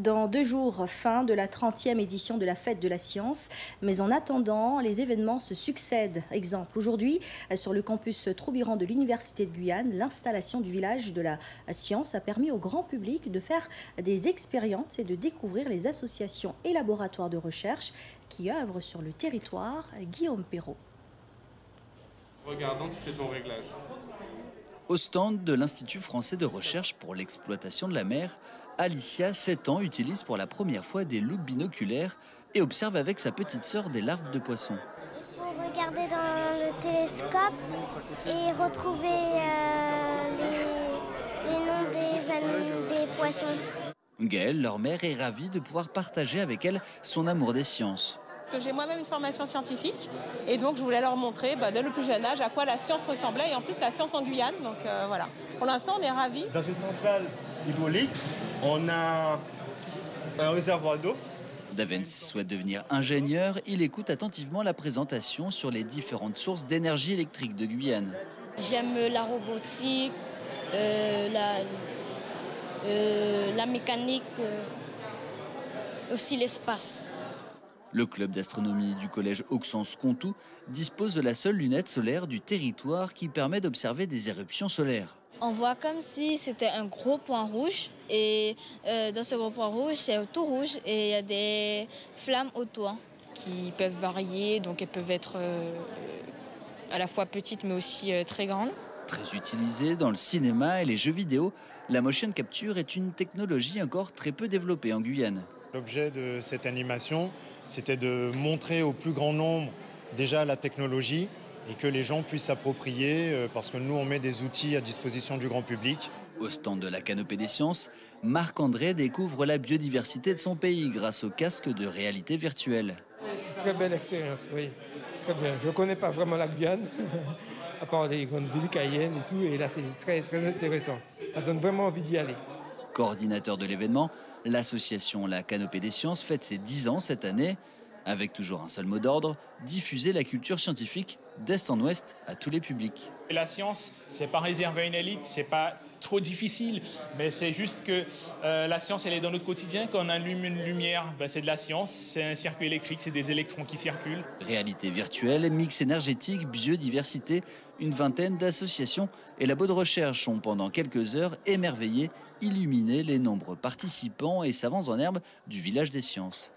Dans 2 jours, fin de la 30e édition de la Fête de la Science. Mais en attendant, les événements se succèdent. Exemple, aujourd'hui, sur le campus Troubiran de l'Université de Guyane, l'installation du village de la science a permis au grand public de faire des expériences et de découvrir les associations et laboratoires de recherche qui œuvrent sur le territoire. Guillaume Perrault. Regardons si c'est ton réglage. Au stand de l'Institut français de recherche pour l'exploitation de la mer, Alicia, 7 ans, utilise pour la première fois des loupes binoculaires et observe avec sa petite sœur des larves de poissons. Il faut regarder dans le télescope et retrouver les noms des animaux, des poissons. Gaëlle, leur mère, est ravie de pouvoir partager avec elle son amour des sciences. Parce que j'ai moi-même une formation scientifique et donc je voulais leur montrer dès le plus jeune âge à quoi la science ressemblait et en plus la science en Guyane. Donc voilà. Pour l'instant, on est ravis. Dans une centrale hydraulique, on a un réservoir d'eau. Davens souhaite devenir ingénieur. Il écoute attentivement la présentation sur les différentes sources d'énergie électrique de Guyane. J'aime la robotique, la mécanique, aussi l'espace. Le club d'astronomie du collège Auxence-Contoux dispose de la seule lunette solaire du territoire qui permet d'observer des éruptions solaires. On voit comme si c'était un gros point rouge et dans ce gros point rouge, c'est tout rouge et il y a des flammes autour. Qui peuvent varier, donc elles peuvent être à la fois petites mais aussi très grandes. Très utilisée dans le cinéma et les jeux vidéo, la motion capture est une technologie encore très peu développée en Guyane. L'objet de cette animation, c'était de montrer au plus grand nombre déjà la technologie et que les gens puissent s'approprier parce que nous, on met des outils à disposition du grand public. Au stand de la Canopée des Sciences, Marc-André découvre la biodiversité de son pays grâce au casque de réalité virtuelle. Très belle expérience, oui. Très bien. Je ne connais pas vraiment la Guyane, à part les grandes villes, Cayenne et tout. Et là, c'est très, très intéressant. Ça donne vraiment envie d'y aller. Coordinateur de l'événement, l'association La Canopée des Sciences fête ses 10 ans cette année, avec toujours un seul mot d'ordre, diffuser la culture scientifique d'est en ouest à tous les publics. La science, c'est pas réservé à une élite, c'est pas trop difficile, mais c'est juste que la science, elle est dans notre quotidien. Quand on allume une lumière, c'est de la science, c'est un circuit électrique, c'est des électrons qui circulent. Réalité virtuelle, mix énergétique, biodiversité, une vingtaine d'associations et labos de recherche ont pendant quelques heures émerveillé, illuminé les nombreux participants et savants en herbe du village des sciences.